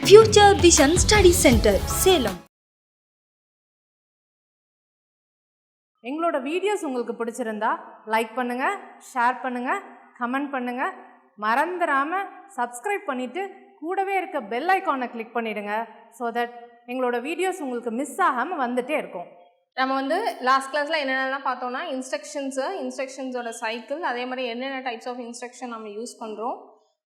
Future Vision Study Center, Salem. எங்களோட videos உங்களுக்கு பிடிச்சிருந்தா லைக் பண்ணுங்க, ஷேர் பண்ணுங்க, கமெண்ட் பண்ணுங்க. மறந்துடாம சப்ஸ்கிரைப் பண்ணிட்டு கூடவே இருக்க பெல் ஐகானை கிளிக் பண்ணிடுங்க. ஸோ தட் எங்களோட வீடியோஸ் உங்களுக்கு மிஸ் ஆகாமல் வந்துட்டே இருக்கும். நம்ம வந்து லாஸ்ட் கிளாஸில் என்னென்னலாம் பார்த்தோம்னா இன்ஸ்ட்ரக்ஷன்ஸோட சைக்கிள், அதே மாதிரி என்னென்ன டைப்ஸ் ஆஃப் இன்ஸ்ட்ரக்ஷன் நம்ம யூஸ் பண்ணுறோம்,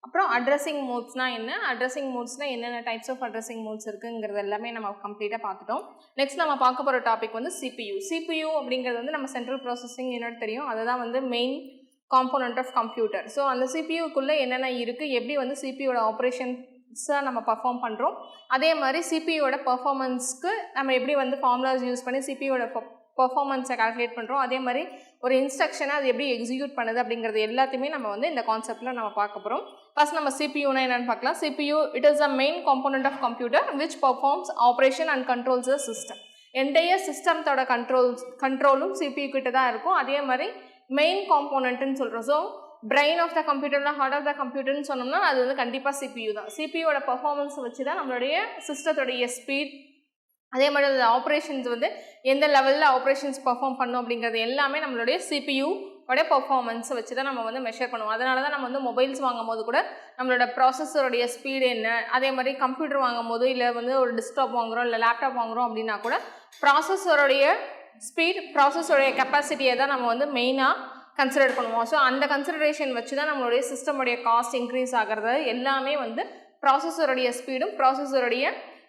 அப்புறம் அட்ரஸிங் மோட்ஸ்னால் என்ன, அட்ரஸிங் மோட்ஸில் என்னென்ன டைப்ஸ் ஆஃப் அட்ரஸிங் மோட்ஸ் இருக்குங்கிறது எல்லாமே நம்ம கம்ப்ளீட்டாக பார்த்துட்டோம். நெக்ஸ்ட் நம்ம பார்க்க போகிற டாபிக் வந்து சிபியூ அப்படிங்கிறது வந்து நம்ம சென்ட்ரல் ப்ராசஸிங் யூனிட் தெரியும், அதுதான் வந்து main component of computer. So அந்த சிபியூக்குள்ளே என்னென்ன இருக்குது, எப்படி வந்து சிபியூட ஆப்ரேஷன்ஸை நம்ம பர்ஃபார்ம் பண்ணுறோம், அதே மாதிரி சிபியூட பர்ஃபார்மன்ஸ்க்கு நம்ம எப்படி வந்து ஃபார்முலாஸ் யூஸ் பண்ணி சிபியூட பர்ஃபார்மன்ஸை கால்குலேட் பண்ணுறோம், அதே மாதிரி ஒரு இன்ஸ்ட்ரக்ஷனை அது எப்படி எக்ஸிக்யூட் பண்ணுது அப்படிங்கிறது எல்லாத்தையுமே நம்ம வந்து இந்த கான்செப்டில் நம்ம பார்க்க போகிறோம். ஃபர்ஸ்ட் நம்ம சிபியூனா என்னென்னு பார்க்கலாம். CPU it is a main component of computer which performs operation and controls the system. Entire சிஸ்டத்தோட கண்ட்ரோலும் சிபியூ கிட்ட தான் இருக்கும். அதே மாதிரி மெயின் காம்போனன்ட்னு சொல்கிறோம். ஸோ பிரெயின் ஆஃப் த கம்ப்யூட்டர்னா ஹார்ட் ஆஃப் த கம்ப்யூட்டர்னு சொன்னோம்னா அது வந்து கண்டிப்பாக சிபியூ தான். சிபியூட பர்ஃபார்மன்ஸ் வச்சு தான் நம்மளுடைய சிஸ்டத்தோடைய ஸ்பீட், அதே மாதிரி அந்த ஆப்ரேஷன்ஸ் வந்து எந்த லெவலில் ஆப்ரேஷன்ஸ் பர்ஃபார்ம் பண்ணோம் அப்படிங்கிறது எல்லாமே நம்மளுடைய சிபியூவோட பர்ஃபார்மன்ஸை வச்சு தான் நம்ம வந்து மெஷர் பண்ணுவோம். அதனால தான் நம்ம வந்து மொபைல்ஸ் வாங்கும் போது கூட நம்மளோட ப்ராசஸருடைய ஸ்பீடு என்ன, அதே மாதிரி கம்ப்யூட்டர் வாங்கும் போது இல்லை வந்து ஒரு டெஸ்க்டாப் வாங்குகிறோம் இல்லை லேப்டாப் வாங்குகிறோம் அப்படின்னா கூட ப்ராசஸருடைய ஸ்பீட், ப்ராசஸருடைய கெப்பாசிட்டியை தான் நம்ம வந்து மெயினாக கன்சிடர் பண்ணுவோம். ஸோ அந்த கன்சிடரேஷன் வச்சு தான் நம்மளுடைய சிஸ்டமுடைய காஸ்ட் இன்க்ரீஸ் ஆகிறது எல்லாமே வந்து ப்ராசஸருடைய ஸ்பீடும் ப்ராசஸருடைய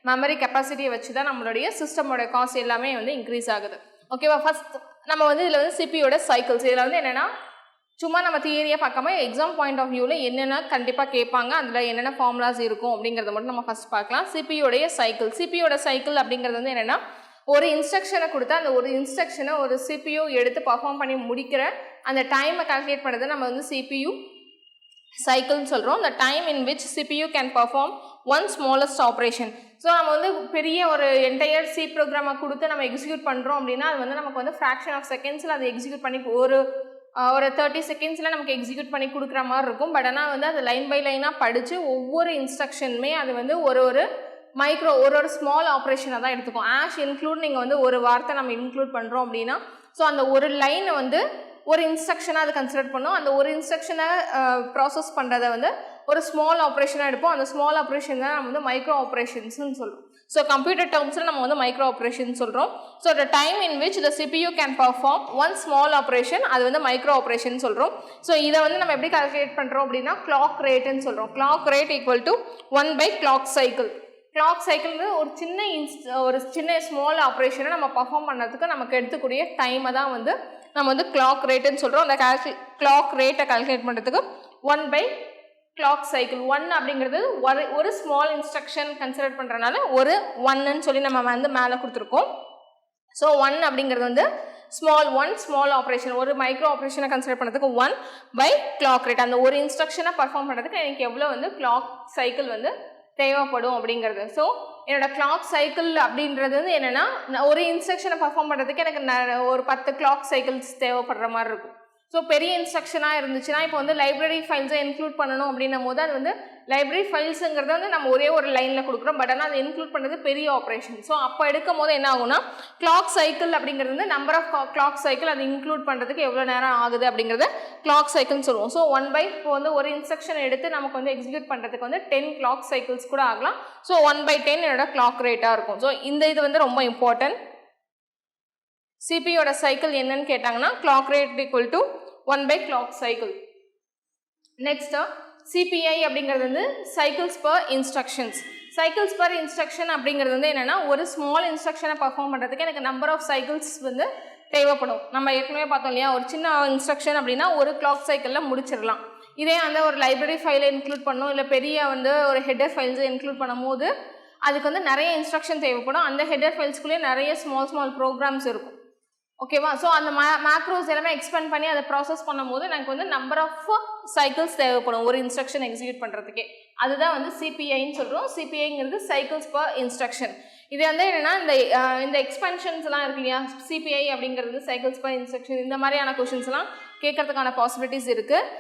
மெமரி கெப்பாசிட்டியை வச்சு தான் நம்மளுடைய சிஸ்டமோட காஸ்ட் எல்லாமே வந்து இன்க்ரீஸ் ஆகுது. ஓகேவா? ஃபஸ்ட் நம்ம வந்து இதில் வந்து சிபியோட சைக்கிள்ஸ், இதில் வந்து என்னென்னா சும்மா நம்ம தியரியை பார்க்காம எக்ஸாம் பாயிண்ட் ஆஃப் வியூவில் என்னென்ன கண்டிப்பாக கேட்பாங்க, அதில் என்னென்ன ஃபார்முலாஸ் இருக்கும் அப்படிங்கிறத மட்டும் நம்ம ஃபஸ்ட் பார்க்கலாம். சிபியோடைய சைக்கிள் அப்படிங்கிறது வந்து என்னென்னா ஒரு இன்ஸ்ட்ரக்ஷனை கொடுத்தா அந்த ஒரு இன்ஸ்ட்ரக்ஷனை ஒரு சிபியூ எடுத்து பர்ஃபார்ம் பண்ணி முடிக்கிற அந்த டைமை கால்குலேட் பண்ணுறது நம்ம வந்து சிபியூ சைக்கிள்னு சொல்கிறோம். the time in which CPU can perform one smallest operation. So நம்ம வந்து பெரிய ஒரு என்டையர் சி ப்ரோக்ராமை கொடுத்து நம்ம எக்ஸிக்யூட் பண்ணுறோம் அப்படின்னா அது வந்து நமக்கு வந்து ஃப்ராக்ஷன் ஆஃப் செகண்ட்ஸில் அதை எக்ஸிக்யூட் பண்ணி ஒரு 30 செகண்ட்ஸில் நமக்கு எக்ஸிக்யூட் பண்ணி கொடுக்குற மாதிரி இருக்கும். பட் ஆனால் வந்து அது லைன் பை லைனாக படித்து ஒவ்வொரு இன்ஸ்ட்ரக்ஷனுமே அது வந்து ஒரு ஸ்மால் ஆப்ரேஷனாக தான் எடுத்துக்கும். ஆஷ் இன்க்ளூட் நீங்கள் வந்து ஒரு வார்த்தை நம்ம இன்க்ளூட் பண்ணுறோம் அப்படின்னா ஸோ அந்த ஒரு லைனை வந்து ஒரு இன்ஸ்ட்ரக்ஷனாக அது கன்சிடர் பண்ணோம். அந்த ஒரு இன்ஸ்ட்ரக்ஷனை ப்ராசஸ் பண்ணுறதை வந்து ஒரு ஸ்மால் ஆப்ரேஷனாக எடுப்போம். அந்த ஸ்மால் ஆப்ரேஷன் தான் நம்ம வந்து மைக்ரோ ஆப்ரேஷன்ஸ்னு சொல்கிறோம். ஸோ கம்ப்யூட்டர் டேர்ம்ஸில் நம்ம வந்து மைக்ரோ ஆப்ரேஷன் சொல்கிறோம். So the time in which the CPU can perform one small operation, அது வந்து மைக்ரோ ஆப்ரேஷன் சொல்கிறோம். ஸோ இதை வந்து நம்ம எப்படி கால்குலேட் பண்ணுறோம் அப்படின்னா கிளாக் ரேட்டுன்னு சொல்கிறோம். Clock rate equal to 1/clock cycle. Clock cycle ஒரு சின்ன ஸ்மால் ஆப்ரேஷனை நம்ம பர்ஃபார்ம் பண்ணுறதுக்கு நமக்கு எடுத்துக்கூடிய டைமை தான் வந்து நம்ம வந்து கிளாக் ரேட்டுன்னு சொல்கிறோம். அந்த கிளாக் ரேட்டை கால்குலேட் பண்ணுறதுக்கு 1/clock cycle. 1 அப்படிங்கிறது ஒரு ஸ்மால் இன்ஸ்ட்ரக்ஷன் கன்சிடர் பண்ணுறதுனால ஒரு 1ன்னு சொல்லி நம்ம வந்து மேலே கொடுத்துருக்கோம். ஸோ 1 அப்படிங்கிறது வந்து ஸ்மால் ஆப்ரேஷன், ஒரு மைக்ரோ ஆப்ரேஷனை கன்சிடர் பண்ணுறதுக்கு 1/clock rate. அந்த ஒரு இன்ஸ்ட்ரக்ஷனை பர்ஃபார்ம் பண்ணுறதுக்கு எனக்கு எவ்வளோ வந்து கிளாக் சைக்கிள் வந்து தேவைப்படும் அப்படிங்கிறது. ஸோ என்னோட கிளாக் சைக்கிள் அப்படின்றது வந்து என்னென்னா ஒரு இன்ஸ்ட்ரக்ஷனை பர்ஃபார்ம் பண்ணுறதுக்கு எனக்கு ஒரு 10 கிளாக் சைக்கிள்ஸ் தேவைப்படுற மாதிரி இருக்கும். ஸோ பெரிய இன்ஸ்ட்ரக்ஷனாக இருந்துச்சுன்னா இப்போ வந்து லைப்ரரி ஃபைல்ஸை இன்க்ளூட் பண்ணணும் அப்படின்னும் போது அது வந்து லைப்ரரி ஃபைல்ஸுங்கிறத வந்து நம்ம ஒரே ஒரு லைனில் கொடுக்குறோம். பட் ஆனால் அதை இன்க்ளூட் பண்ணுறது பெரிய ஆப்ரேஷன். ஸோ அப்போ எடுக்கும் போது என்ன ஆகும்னா கிளாக் சைக்கிள் அப்படிங்கிறது வந்து நம்பர் ஆஃப் கிளாக் சைக்கிள் அது இன்க்ளூட் பண்ணுறதுக்கு எவ்வளோ நேரம் ஆகுது அப்படிங்கிறத கிளாக் சைக்கிள்னு சொல்லுவோம். ஸோ இப்போ வந்து ஒரு இன்ஸ்ட்ரக்ஷன் எடுத்து நமக்கு வந்து எக்ஸிக்யூட் பண்ணுறதுக்கு வந்து 10 கிளாக் சைக்கிள்ஸ் கூட ஆகலாம். ஸோ 1/10 என்னோட கிளாக் ரேட்டாக இருக்கும். ஸோ இது வந்து ரொம்ப இம்பார்ட்டன்ட். சிபியோட சைக்கிள் என்னன்னு கேட்டாங்கன்னா clock rate equal to 1/clock cycle. Next CBI அப்படிங்கிறது வந்து cycles per instructions. Cycles per instruction அப்படிங்கிறது வந்து என்னென்னா ஒரு ஸ்மால் இன்ஸ்ட்ரக்ஷனை பர்ஃபார்ம் பண்ணுறதுக்கு எனக்கு நம்பர் ஆஃப் சைக்கிள்ஸ் வந்து தேவைப்படும். நம்ம ஏற்கனவே பார்த்தோம் இல்லையா, ஒரு சின்ன இன்ஸ்ட்ரக்ஷன் அப்படின்னா ஒரு கிளாக் சைக்கிளில் முடிச்சிடலாம். இதே அந்த ஒரு லைப்ரரி ஃபைலை இன்க்ளூட் பண்ணணும், இல்லை பெரிய வந்து ஒரு ஹெட்டர் ஃபைல்ஸை இன்க்ளூட் பண்ணும் போது அதுக்கு வந்து நிறைய இன்ஸ்ட்ரக்ஷன் தேவைப்படும். அந்த ஹெட்டர் ஃபைல்ஸ்குள்ளேயே நிறைய ஸ்மால் ப்ரோக்ராம்ஸ் இருக்கும். ஓகேவா? ஸோ அந்த மேக்ரோஸ் எல்லாமே எக்ஸ்பேண்ட் பண்ணி அதை ப்ராசஸ் பண்ணும் போது எனக்கு வந்து நம்பர் ஆஃப் சைக்கிள்ஸ் தேவைப்படும் ஒரு இன்ஸ்ட்ரக்ஷன் எக்ஸிக்யூட் பண்ணுறதுக்கே. அதுதான் வந்து சிபிஐன்னு சொல்கிறோம். சிபிஐங்கிறது சைக்கிள்ஸ் பர் இன்ஸ்ட்ரக்ஷன். இது வந்து என்னென்னா இந்த எக்ஸ்பென்ஷன்ஸ்லாம் இருக்கு இல்லையா, சிபிஐ அப்படிங்கிறது சைக்கிள்ஸ் பர் இன்ஸ்ட்ரக்ஷன், இந்த மாதிரியான கொஷின்ஸ்லாம் கேட்கறதுக்கான பாசிபிலிட்டிஸ் இருக்குது.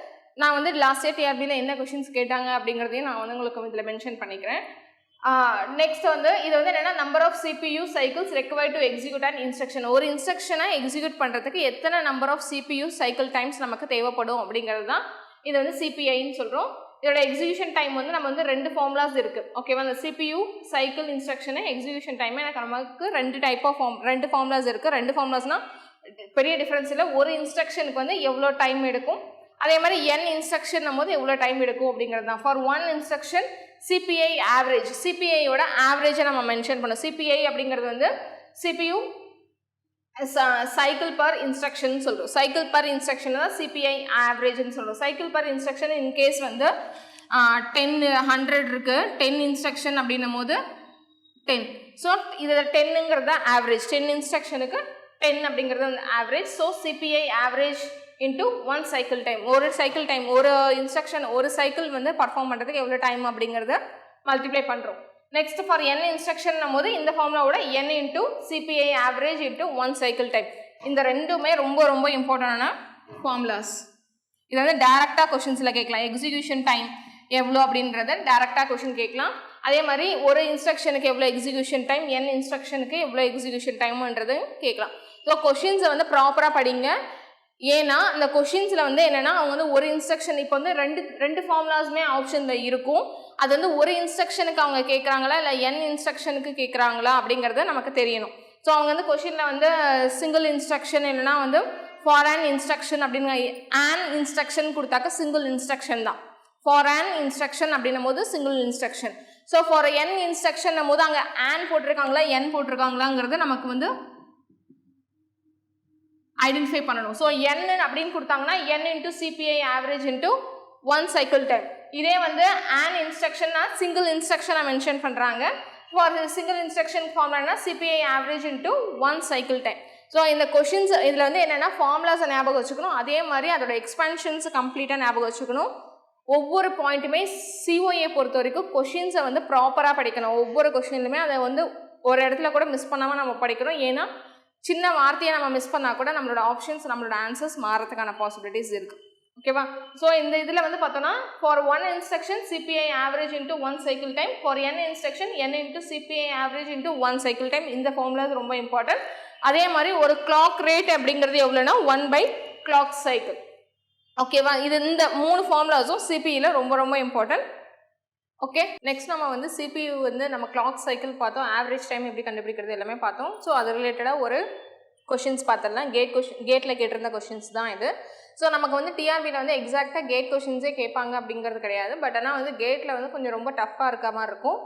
நான் வந்து லாஸ்ட் இயர் டிஆர்பியில் என்ன கொஷின்ஸ் கேட்டாங்க அப்படிங்கிறதையும் நான் வந்து உங்களுக்கு இதில் மென்ஷன் பண்ணிக்கிறேன். நெக்ஸ்ட் வந்து இது வந்து என்னென்னா number of CPU cycles required to execute and instruction. ஒரு இன்ஸ்ட்ரக்ஷனை எக்ஸிக்யூட் பண்ணுறதுக்கு எத்தனை number of CPU cycle times நமக்கு தேவைப்படும் அப்படிங்கிறது தான் இது வந்து சிபிஐன்னு சொல்கிறோம். இதோட எக்ஸிக்யூஷன் டைம் வந்து நம்ம வந்து 2 ஃபார்முலாஸ் இருக்குது. ஓகேவா, அந்த CPU cycle instruction execution time எனக்கு நமக்கு 2 ஃபார்முலாஸ் இருக்குது. 2 ஃபார்முலாஸ்னால் பெரிய டிஃப்ரென்ஸ் இல்லை. ஒரு இன்ஸ்ட்ரக்ஷனுக்கு வந்து எவ்வளோ டைம் எடுக்கும், அதே மாதிரி n இன்ஸ்ட்ரக்ஷன் போது எவ்வளோ டைம் எடுக்கும் அப்படிங்கிறது தான். ஃபார் 1 இன்ஸ்ட்ரக்ஷன் சிபிஐ ஆவரேஜ், சிபிஐயோட ஆவரேஜை நம்ம மென்ஷன் பண்ணோம். சிபிஐ அப்படிங்கிறது வந்து CPU சைக்கிள் பர் இன்ஸ்ட்ரக்ஷன் சொல்கிறோம். சைக்கிள் பர் இன்ஸ்ட்ரக்ஷன் தான் சிபிஐ ஆவரேஜ்னு சொல்கிறோம். சைக்கிள் பர் இன்ஸ்ட்ரக்ஷன் இன்கேஸ் வந்து 100 இருக்குது, 10 இன்ஸ்ட்ரக்ஷன் அப்படின்னும் போது 10. ஸோ இதில் 10ங்கிறது ஆவரேஜ், 10 இன்ஸ்ட்ரக்ஷனுக்கு 10 அப்படிங்கிறது வந்து average. So CBI average into 1 cycle time, ஒரு சைக்கிள் டைம், ஒரு இன்ஸ்ட்ரக்ஷன் ஒரு சைக்கிள் வந்து பர்ஃபார்ம் பண்ணுறதுக்கு எவ்வளோ டைம் அப்படிங்கிறத மல்டிப்ளை பண்ணுறோம். நெக்ஸ்ட் ஃபார் n இன்ஸ்ட்ரக்ஷன் போது இந்த ஃபார்முலாவோட n into CPI average into 1 cycle time. இந்த ரெண்டுமே ரொம்ப ரொம்ப இம்பார்ட்டண்டான ஃபார்முலாஸ். இது வந்து டேரெக்டாக கொஷின்ஸில் கேட்கலாம். எக்ஸிக்யூஷன் டைம் எவ்வளோ அப்படின்றத டேரெக்டாக கொஷின் கேட்கலாம். அதே மாதிரி ஒரு இன்ஸ்ட்ரக்ஷனுக்கு எவ்வளோ எக்ஸிக்யூஷன் டைம், n இன்ஸ்ட்ரக்ஷனுக்கு எவ்வளோ எக்ஸிக்யூஷன் டைம்ன்றது கேட்கலாம். ஸோ கொஷின்ஸை வந்து ப்ராப்பராக படிங்க. ஏன்னா இந்த கொஷின்ஸில் வந்து என்னென்னா அவங்க வந்து ஒரு இன்ஸ்ட்ரக்ஷன் இப்போ வந்து ரெண்டு ஃபார்முலாஸுமே ஆப்ஷனில் இருக்கும். அது வந்து ஒரு இன்ஸ்ட்ரக்ஷனுக்கு அவங்க கேட்குறாங்களா இல்லை n இன்ஸ்ட்ரக்ஷனுக்கு கேட்குறாங்களா அப்படிங்கிறது நமக்கு தெரியணும். ஸோ அவங்க வந்து கொஷினில் வந்து சிங்கிள் இன்ஸ்ட்ரக்ஷன் இல்லைனா வந்து ஃபார் an இன்ஸ்ட்ரக்ஷன் அப்படின்னு an இன்ஸ்ட்ரக்ஷன் கொடுத்தாக்க சிங்கிள் இன்ஸ்ட்ரக்ஷன் தான். ஃபார் an இன்ஸ்ட்ரக்ஷன் அப்படின்னும் போது single instruction. So for n instruction போது அங்கே an போட்டிருக்காங்களா n போட்டிருக்காங்களாங்கிறது நமக்கு வந்து ஐடென்டிஃபை பண்ணணும். ஸோ n அப்படின்னு கொடுத்தாங்கன்னா n into CPI average into 1 cycle time. இதே வந்து an இன்ஸ்ட்ரக்ஷன்னா சிங்கிள் இன்ஸ்ட்ரக்ஷனை மென்ஷன் பண்ணுறாங்க. ஃபார் சிங்கிள் இன்ஸ்ட்ரக்ஷன் ஃபார்முலானா CPI average into 1 cycle time. So இந்த கொஷின்ஸ் இதில் வந்து என்னென்னா ஃபார்முலாஸை ஞாபகம் வச்சுக்கணும். அதே மாதிரி அதோட எக்ஸ்பென்ஷன்ஸ் கம்ப்ளீட்டாக ஞாபகம் வச்சுக்கணும். ஒவ்வொரு பாயிண்ட்டுமே சிஓஏ பொறுத்த வரைக்கும் கொஷின்ஸை வந்து ப்ராப்பராக படிக்கணும். ஒவ்வொரு கொஷின்லையுமே அதை வந்து ஒரு இடத்துல கூட மிஸ் பண்ணாமல் நம்ம படிக்கணும். ஏன்னா சின்ன வார்த்தையை நம்ம மிஸ் பண்ணால் கூட நம்மளோட ஆப்ஷன்ஸ் நம்மளோட ஆன்சர்ஸ் மாறதுக்கான பாசிபிலிட்டிஸ் இருக்குது. ஓகேவா, ஸோ இந்த இதில் வந்து பார்த்தோன்னா for 1 instruction CBI average into 1 cycle time, for n instruction n into CPI average into 1 cycle time. இந்த ஃபார்முலாஸ் ரொம்ப இம்பார்ட்டன்ட். அதே மாதிரி ஒரு கிளாக் ரேட் அப்படிங்கிறது எவ்வளோனா 1/கிளாக் சைக்கிள். ஓகேவா, இது இந்த 3 ஃபார்முலாஸும் சிபிஐயில் ரொம்ப ரொம்ப இம்பார்ட்டன்ட். ஓகே, நெக்ஸ்ட் நம்ம வந்து CPU வந்து நம்ம கிளாக் சைக்கிள் பார்த்தோம், ஆவரேஜ் டைம் எப்படி கண்டுபிடிக்கிறது எல்லாமே பார்த்தோம். ஸோ அது ரிலேட்டடாக ஒரு கொஷின்ஸ் பார்த்துடலாம். கேட்டில் கேட்டிருந்த கொஷின்ஸ் தான் இது. ஸோ நமக்கு வந்து டிஆர்பியில் வந்து எக்ஸாக்டாக கேட் கொஷின்ஸே கேட்பாங்க அப்படிங்கிறது கிடையாது. பட் ஆனால் வந்து கேட்டில் வந்து கொஞ்சம் ரொம்ப டஃப்பாக இருக்க மாதிரி இருக்கும்.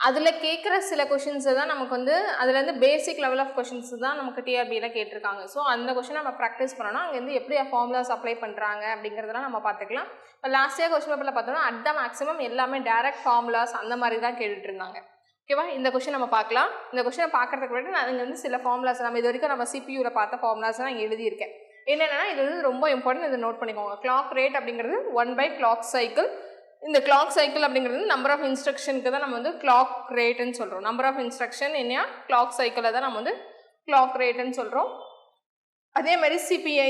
அதில் கேட்குற சில கொஷின்ஸை தான் நமக்கு வந்து அதுலேருந்து பேசிக் லெவல் ஆஃப் கொஷின்ஸ் தான் நமக்கு டிஆர்பியில் கேட்டிருக்காங்க. ஸோ அந்த கொஷினை நம்ம ப்ராக்டிஸ் பண்ணோம்னா அங்கேருந்து எப்படி ஃபார்முலாஸ் அப்ளை பண்ணுறாங்க அப்படிங்கிறதெல்லாம் நம்ம பார்த்துக்கலாம். இப்போ லாஸ்ட் இயர் கொஷின் பேப்பரில் பார்த்தோம்னா அட் த மேக்ஸிமம் எல்லாமே டேரக்ட் ஃபார்முலாஸ் அந்த மாதிரி தான் கேட்டுட்டு இருந்தாங்க. ஓகேவா, இந்த கொஷின் நம்ம பார்க்கலாம். இந்த கொஷினை பார்க்கறதுக்கு முன்னாடி நான் இங்கே வந்து சில ஃபார்முலாஸ் நம்ம இது வரைக்கும் நம்ம சிபியூவில் பார்த்த ஃபார்முலாஸ் நான் இங்கே எழுதியிருக்கேன். என்னென்னா இது வந்து ரொம்ப இம்பார்ட்டன்ட், இதை நோட் பண்ணிக்கோங்க. கிளாக் ரேட் அப்படிங்கிறது 1/கிளாக் சைக்கிள். இந்த கிளாக் சைக்கிள் அப்படிங்கிறது நம்பர் ஆஃப் இன்ஸ்ட்ரக்ஷனுக்கு தான் நம்ம வந்து கிளாக் ரேட்டுன்னு சொல்கிறோம். நம்பர் ஆஃப் இன்ஸ்ட்ரக்ஷன் என்ன கிளாக் சைக்கிளை தான் நம்ம வந்து கிளாக் ரேட்டுன்னு சொல்கிறோம். அதே மாதிரி சிபிஐ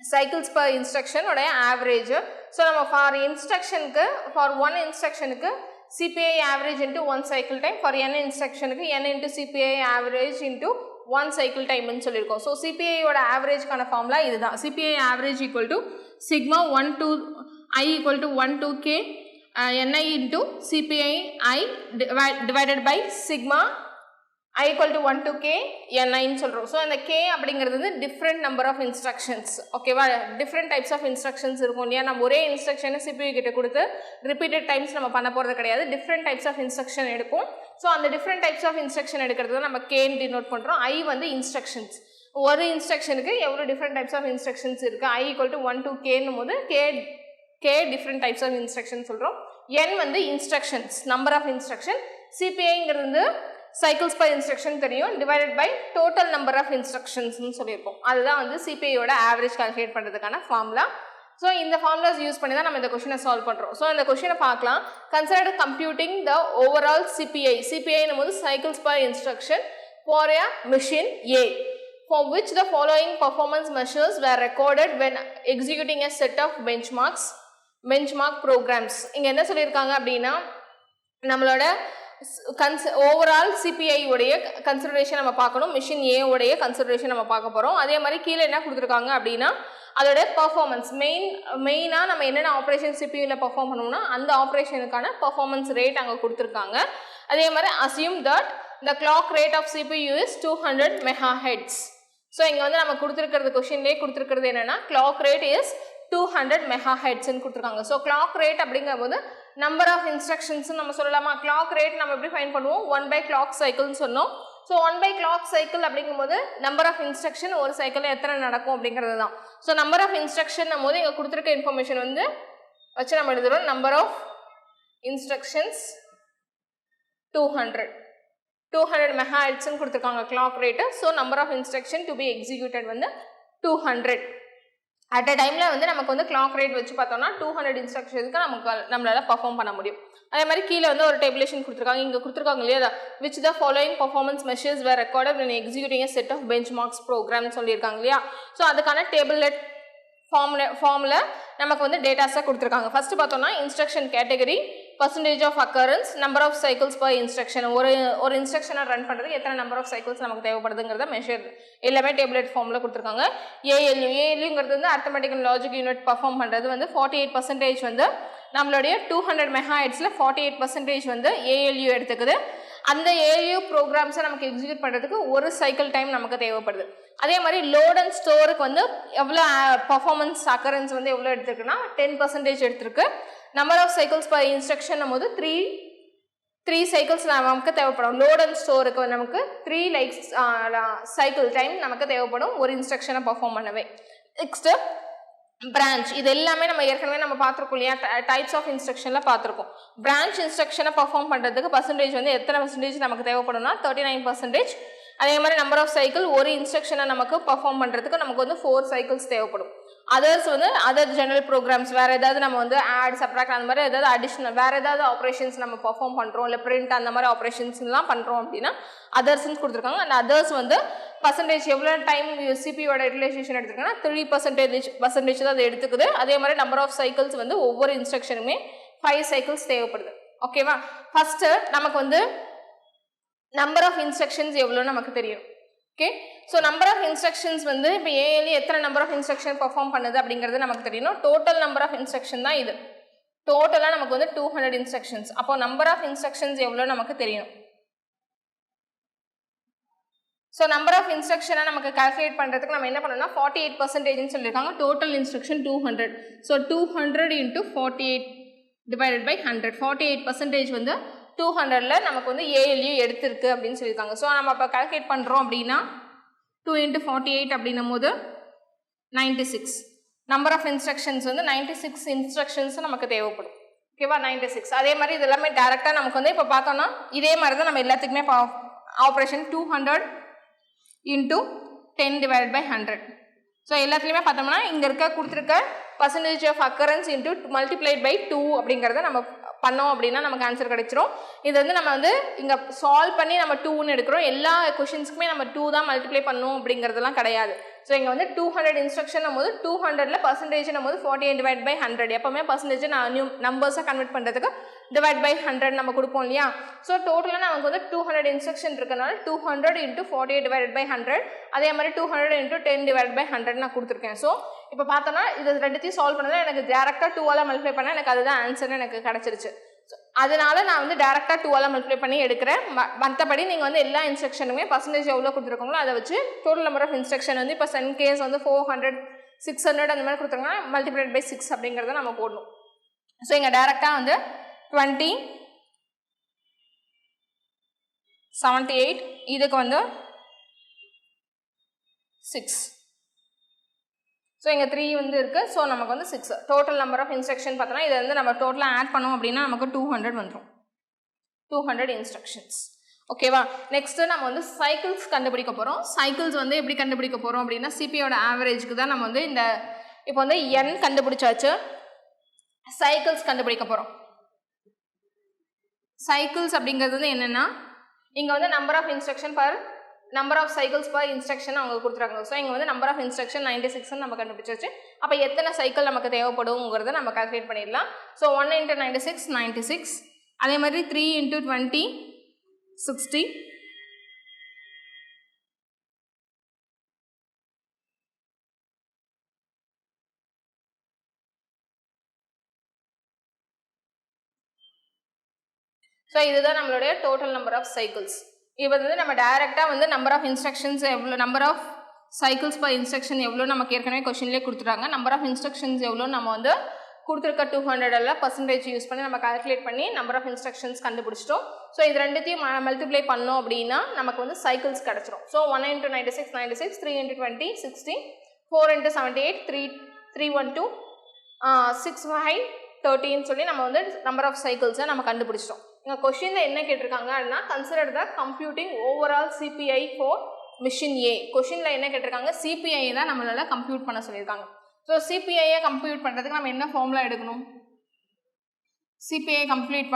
சைக்கிள்ஸ் பர் இன்ஸ்ட்ரக்ஷனோடைய ஆவரேஜ். ஸோ நம்ம ஃபார் இன்ஸ்ட்ரக்ஷனுக்கு ஃபார் 1 இன்ஸ்ட்ரக்ஷனுக்கு CPI average into 1 cycle time, for n இன்ஸ்ட்ரக்ஷனுக்கு n into CPI average into 1 cycle டைம்னு சொல்லியிருக்கோம். ஸோ சிபிஐயோட ஆவரேஜ்க்கான ஃபார்முலா இதுதான். CPI average equal to sigma 1 to I equal to 1 to K Ni into CPI I divided by sigma I equal to 1 to K Ni சொல்கிறோம். So அந்த K அப்படிங்கிறது வந்து different number of instructions. ஓகேவா, different types of instructions இருக்கும் இல்லையா. நம்ம ஒரே இன்ஸ்ட்ரக்ஷனை CPU கிட்ட கொடுத்து ரிப்பீட்டட் டைம்ஸ் நம்ம பண்ண போகிறது கிடையாது. டிஃப்ரெண்ட் டைப்ஸ் ஆஃப் இன்ஸ்ட்ரக்ஷன் எடுக்கும். ஸோ அந்த டிஃப்ரெண்ட் டைப்ஸ் ஆஃப் இன்ஸ்ட்ரக்ஷன் எடுக்கிறது தான் நம்ம கேன்னு டினோட் பண்ணுறோம். I வந்து இன்ஸ்ட்ரக்ஷன்ஸ், ஒரு இன்ஸ்ட்ரக்ஷனுக்கு எவ்வளோ டிஃப்ரெண்ட் டைப்ஸ் ஆஃப் இன்ஸ்ட்ரக்ஷன்ஸ் இருக்குது. I equal to 1 to Kன்னும் போது K different types of instruction சொல்கிறோம். N வந்து இன்ஸ்ட்ரக்ஷன்ஸ், நம்பர் ஆஃப் இன்ஸ்ட்ரக்ஷன். சிபிஐங்கிறது சைக்கிள்ஸ் பர் இன்ஸ்ட்ரக்ஷன் தெரியும், divided by total number of இன்ஸ்ட்ரக்ஷன்ஸ்னு சொல்லியிருப்போம். அதுதான் வந்து சிபிஐயோட ஆவரேஜ் கால்குலேட் பண்ணுறதுக்கான ஃபார்முலா. ஸோ இந்த ஃபார்முலாஸ் யூஸ் பண்ணி தான் நம்ம இந்த கொஷினை சால்வ் பண்ணுறோம். ஸோ இந்த கொஷினை பார்க்கலாம். Consider computing the overall CPI. சிபிஐன்னும் போது cycles per instruction for a machine A, for which the following performance measures were recorded when executing a set of benchmark programs. இங்கே என்ன சொல்லியிருக்காங்க அப்படின்னா நம்மளோட ஓவரால் சிபிஐ உடைய கன்சிடரேஷன் நம்ம பார்க்கணும், மிஷின் ஏ உடைய கன்சிடரேஷன் நம்ம பார்க்க போகிறோம். அதே மாதிரி கீழே என்ன கொடுத்துருக்காங்க அப்படின்னா அதோட பர்ஃபார்மன்ஸ் மெயினாக நம்ம என்னென்ன ஆப்ரேஷன் சிபியூவில் பர்ஃபார்ம் பண்ணோம்னா அந்த ஆப்ரேஷனுக்கான பர்ஃபார்மன்ஸ் ரேட் அங்கே கொடுத்துருக்காங்க. அதே மாதிரி assume that the clock rate of CPU is 200 MHz. So இங்கே வந்து நம்ம கொடுத்துருக்கிறது கொஷின்லேயே கொடுத்துருக்கிறது என்னென்னா கிளாக் ரேட் இஸ் 200 MHz கொடுத்துருக்காங்க. ஸோ கிளாக் ரேட் அப்படிங்கும்போது நம்பர் ஆஃப் இன்ஸ்ட்ரக்ஷன்ஸ் நம்ம சொல்லலாமா? கிளாக் ரேட் நம்ம எப்படி ஃபைன் பண்ணுவோம்? 1/clock cycleன்னு சொன்னோம். ஸோ 1/clock cycle அப்படிங்கும்போது நம்பர் ஆஃப் இன்ஸ்ட்ரக்ஷன் ஒரு சைக்கிளில் எத்தனை நடக்கும் அப்படிங்கிறது தான். ஸோ நம்பர் ஆஃப் இன்ஸ்ட்ரக்ஷன் போது இங்கே கொடுத்துருக்க இன்ஃபர்மேஷன் வந்து வச்சு நம்ம எழுதுகிறோம். நம்பர் ஆஃப் இன்ஸ்ட்ரக்ஷன்ஸ் 200 MHz கொடுத்துருக்காங்க clock rate. So number of instruction to be executed வந்து 200 அட் அ டைமில் வந்து நமக்கு வந்து கிளாக் ரேட் வச்சு பார்த்தோம்னா 200 இன்ஸ்ட்ரக்ஷனுக்கு நம்மளால் பர்ஃபார்ம் பண்ண முடியும். அதே மாதிரி கீழே வந்து ஒரு டேபிளேஷன் கொடுத்துருக்காங்க. இங்கே கொடுத்துருக்காங்க இல்லையா, which the following performance measures where recorded when executing a set of benchmarks program சொல்லியிருக்காங்க இல்லையா. ஸோ அதுக்கான டேபிள்லெட் ஃபார்மில் நமக்கு வந்து டேட்டாஸாக கொடுத்துருக்காங்க. ஃபஸ்ட்டு பார்த்தோம்னா instruction category, percentage of occurrence, number of cycles per instruction. ஒரு இன்ஸ்ட்ரக்ஷனை ரன் பண்ணுறதுக்கு எத்தனை நம்பர் ஆஃப் சைக்கிள்ஸ் நமக்கு தேவைப்படுதுங்கிறத மெஷர் எல்லாமே டேபிளெட் ஃபார்மில் கொடுத்துருக்காங்க. ஏஎல்யூங்கிறது வந்து arithmetic and logic unit perform பண்ணுறது வந்து 48% வந்து நம்மளுடைய 200 MHzல 48% வந்து ஏஎல்யூ எடுத்துக்குது. அந்த ஏஎல்யூ ப்ரோக்ராம்ஸை நமக்கு எக்ஸிக்யூட் பண்ணுறதுக்கு ஒரு சைக்கிள் டைம் நமக்கு தேவைப்படுது. அதே மாதிரி லோட் அண்ட் ஸ்டோருக்கு வந்து எவ்வளோ பர்ஃபார்மன்ஸ் அக்கரன்ஸ் வந்து எவ்வளோ எடுத்துருக்குன்னா 10% எடுத்துருக்கு. Number of cycles per instruction போது 3 சைக்கிள்ஸ் நமக்கு தேவைப்படும். லோட் அண்ட் ஸ்டோருக்கு நமக்கு 3 சைக்கிள் டைம் நமக்கு தேவைப்படும் ஒரு இன்ஸ்ட்ரக்ஷனை பர்ஃபார்ம் பண்ணவே. நெக்ஸ்ட்டு பிரான்ச், இது எல்லாமே நம்ம ஏற்கனவே நம்ம பார்த்துருக்கோம் இல்லையா, டைப்ஸ் ஆஃப் இன்ஸ்ட்ரக்ஷனில் பார்த்துருக்கோம். பிரான்ச் இன்ஸ்ட்ரக்ஷனை பர்ஃபார்ம் பண்ணுறதுக்கு பர்சன்டேஜ் வந்து எத்தனை பர்சன்டேஜ் நமக்கு தேவைப்படும்னா 39%. அதே மாதிரி நம்பர் ஆஃப் சைக்கிள் ஒரு இன்ஸ்ட்ரக்ஷனை நமக்கு பர்ஃபார்ம் பண்ணுறதுக்கு நமக்கு வந்து 4 சைக்கிள்ஸ் தேவைப்படும். அதர்ஸ் வந்து அதர் ஜெனரல் ப்ரோக்ராம்ஸ், வேறு ஏதாவது நம்ம வந்து ஆட் சப்ராக்ட் அந்த மாதிரி ஏதாவது அடிஷ்னல் வேறு ஏதாவது ஆப்ரேஷன்ஸ் நம்ம பர்ஃபார்ம் பண்ணுறோம், இல்லை பிரிண்ட் அந்த மாதிரி ஆப்ரேஷன்ஸ்லாம் பண்ணுறோம் அப்படின்னா அதர்ஸ்ன்னு கொடுத்துருக்காங்க. அந்த அதர்ஸ் வந்து பர்சன்டேஜ் எவ்வளோ டைம் சிபியோட யூட்டிலைசேஷன் எடுத்துருக்காங்கன்னா 3% தான் அது எடுத்துக்குது. அதே மாதிரி நம்பர் ஆஃப் சைக்கிள்ஸ் வந்து ஒவ்வொரு இன்ஸ்ட்ரக்ஷனுமே 5 சைக்கிள்ஸ் தேவைப்படுது. ஓகேவா? ஃபஸ்ட்டு நமக்கு வந்து நம்பர் ஆஃப் இன்ஸ்ட்ரக்ஷன்ஸ் எவ்வளோ நமக்கு தெரியும். Okay, so number of instructions வந்து இப்போ ஏஎல்இ எத்தனை நம்பர் ஆஃப் இன்ஸ்ட்ரக்ஷன் பர்ஃபார்ம் பண்ணுது அப்படிங்கிறது நமக்கு தெரியணும். டோட்டல் நம்பர் ஆஃப் இன்ஸ்ட்ரக்ஷன் தான் இது. டோட்டலாக நமக்கு வந்து 200 இன்ஸ்ட்ரக்ஷன்ஸ். அப்போ நம்பர் ஆஃப் இன்ஸ்ட்ரக்ஷன்ஸ் எவ்வளோ நமக்கு தெரியும். ஸோ நம்பர் ஆஃப் இன்ஸ்ட்ரக்ஷனை நமக்கு கால்குலேட் பண்ணுறதுக்கு நம்ம என்ன பண்ணணும்னா 48% சொல்லியிருக்காங்க. Total instruction 200. So 200 × 48 divided by 100. 48% வந்து 200ல் நமக்கு வந்து ஏஎல்யூ எடுத்திருக்கு அப்படின்னு சொல்லியிருக்காங்க. ஸோ நம்ம இப்போ கால்குலேட் பண்ணுறோம் அப்படின்னா 2 × 48 அப்படின்னும் போது 96. நம்பர் ஆஃப் இன்ஸ்ட்ரக்ஷன்ஸ் வந்து 96 இன்ஸ்ட்ரக்ஷன்ஸ் நமக்கு தேவைப்படும். ஓகேவா? 96. அதே மாதிரி இது எல்லாமே டேரெக்டாக நமக்கு வந்து இப்போ பார்த்தோம்னா இதே மாதிரி தான் நம்ம எல்லாத்துக்குமே ஆப்ரேஷன் 200 × 10 டிவைடட் பை 100. ஸோ எல்லாத்துலேயுமே பார்த்தோம்னா இங்கே கொடுத்துருக்க percentage of occurrence into multiplied by 2 அப்படிங்கிறத நம்ம பண்ணோம் அப்படின்னா நமக்கு ஆன்சர் கிடைச்சிரும். இது வந்து நம்ம வந்து இங்கே சால்வ் பண்ணி நம்ம 2ன்னு எடுக்கிறோம். எல்லா கொஷின்ஸ்க்குமே நம்ம 2 தான் மல்டிப்ளை பண்ணணும் அப்படிங்கிறதுலாம் கிடையாது. ஸோ இங்கே வந்து 200 இன்ஸ்ட்ரக்ஷன் போது 200ல் பர்சன்டேஜ் போது 48 டிவைட் பை 100. எப்போவுமே பர்சன்டேஜ் நம்பர்ஸாக கன்வெர்ட் பண்ணுறதுக்கு டிவைட் பை 100 நம்ம கொடுப்போம் இல்லையா. ஸோ டோட்டலாக நமக்கு வந்து 200 இன்ஸ்ட்ரக்ஷன் இருக்கனால 200 × 48 டிவைட் பை 100. அதே மாதிரி 200 × 10 டிவைட் பை 100 நான் கொடுத்துருக்கேன். ஸோ இப்போ பார்த்தோன்னா இது ரெண்டுத்தையும் சால்வ் பண்ணால் எனக்கு டேரெக்டாக 2ஆல் மல்டிப்ளை பண்ணால் எனக்கு அதுதான் ஆன்சர்னு எனக்கு கிடச்சிருச்சு. ஸோ அதனால நான் வந்து டேரெக்டாக 2ஆல் மல்டிப்ளை பண்ணி எடுக்கிறேன். மற்றபடி நீங்கள் வந்து எல்லா இன்ஸ்ட்ரக்ஷனுமே பர்சன்டேஜ் எவ்வளோ கொடுத்துருக்கோங்களோ அதை வச்சு டோட்டல் நம்பர் ஆஃப் இன்ஸ்ட்ரக்ஷன் வந்து இப்போ சன் கேஸ் வந்து 400 600 அந்த மாதிரி கொடுத்துருங்கன்னா மல்டிப்ளைட் பை 6 அப்படிங்கிறத நம்ம போடணும். ஸோ இங்கே டேரெக்டாக வந்து 20 78 இதுக்கு வந்து 6. ஸோ இங்கே 3 வந்து இருக்குது. ஸோ நமக்கு வந்து 6. டோட்டல் நம்பர் ஆஃப் இன்ஸ்ட்ரக்ஷன் பார்த்தோன்னா இதை வந்து நம்ம டோட்டலாக ஆட் பண்ணோம் அப்படின்னா நமக்கு 200 வந்துடும். 200 இன்ஸ்ட்ரக்ஷன்ஸ். ஓகேவா? நெக்ஸ்ட்டு நம்ம வந்து சைக்கிள்ஸ் கண்டுபிடிக்க போகிறோம். சைக்கிள்ஸ் வந்து எப்படி கண்டுபிடிக்க போகிறோம் அப்படின்னா சிபியோட ஆவரேஜுக்கு தான் நம்ம வந்து இந்த இப்போ வந்து n கண்டுபிடிச்சாச்சு. சைக்கிள்ஸ் கண்டுபிடிக்க போகிறோம். சைக்கிள்ஸ் அப்படிங்கிறது வந்து என்னென்னா இங்கே வந்து number of instruction per number of cycles per instruction அவங்க கொடுத்துருக்காங்க. ஸோ இங்கே வந்து நம்பர் ஆஃப் இன்ஸ்ட்ரக்ஷன் 96 நம்ம கண்டுபிடிச்சாச்சு. அப்போ எத்தனை சைக்கிள் நமக்கு தேவைப்படுங்கிறத நம்ம கால்குலேட் பண்ணிடலாம். ஸோ 1 × 96 96. அதே மாதிரி 3 into 20 60. ஸோ இதுதான் நம்மளுடைய டோட்டல் நம்பர் ஆஃப் சைக்கிள்ஸ். இது வந்து நம்ம டைரெக்டாக வந்து நம்பர் ஆஃப் இன்ஸ்ட்ரக்ஷன்ஸ் எவ்வளோ, number of cycles per instruction எவ்வளோ நமக்கு ஏற்கனவே கொஷின்லேயே கொடுத்துட்டாங்க. நம்பர் ஆஃப் இன்ஸ்ட்ரக்ஷன்ஸ் எவ்வளோ நம்ம வந்து கொடுத்துருக்க 200 பர்சன்டேஜ் யூஸ் பண்ணி நம்ம கால்குலேட் பண்ணி நம்பர் ஆஃப் இன்ஸ்ட்ரக்ஷன்ஸ் கண்டுபிடிச்சிட்டோம். ஸோ இது ரெண்டுத்தையும் மல்டிப்ளை பண்ணோம் அப்படின்னா நமக்கு வந்து சைக்கிள்ஸ் கிடச்சிரும். ஸோ 1 into 96 96, 3 into 20 60, 4 into 78 312, 6 5 13 சொல்லி நம்ம வந்து நம்பர் ஆஃப் சைக்கிள்ஸை நம்ம கண்டுபிடிச்சிட்டோம். இங்கே கொஷினில் என்ன கேட்டிருக்காங்க அப்படின்னா consider the computing overall CPI for machine A. கொஷினில் என்ன கேட்டிருக்காங்க, சிபிஐ தான் நம்மளால் கம்ப்யூட் பண்ண சொல்லியிருக்காங்க. ஸோ சிபிஐயை கம்ப்யூட் பண்ணுறதுக்கு நம்ம என்ன ஃபார்முலா எடுக்கணும்? சிபிஐ கம்ப்யூட்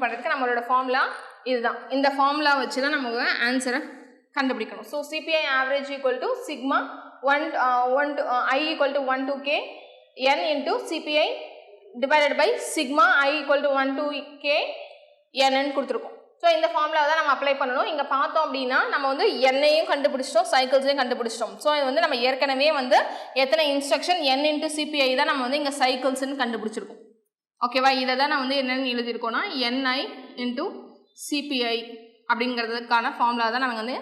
பண்ணுறதுக்கு நம்மளோட ஃபார்முலா இதுதான். இந்த ஃபார்முலா வச்சு தான் நம்ம ஆன்சரை கண்டுபிடிக்கணும். So CBI average equal to sigma 1 I equal to 1 to k n into CPI divided by sigma I equal to 1 to k n கொடுத்துருக்கோம். ஸோ இந்த ஃபார்முலா தான் நம்ம அப்ளை பண்ணணும். இங்கே பார்த்தோம் அப்படின்னா நம்ம வந்து எண்ணையும் கண்டுபிடிச்சிட்டோம், சைக்கிள்ஸையும் கண்டுபிடிச்சிட்டோம். ஸோ இது வந்து நம்ம ஏற்கனவே வந்து எத்தனை இன்ஸ்ட்ரக்ஷன் n into CPI தான் நம்ம வந்து இங்கே சைக்கிள்ஸ்ன்னு கண்டுபிடிச்சிருக்கோம். ஓகேவா, இதை தான் நான் வந்து என்னென்னு எழுதியிருக்கோன்னா ni into CPI அப்படிங்கிறதுக்கான ஃபார்முலா தான் நம்ம வந்து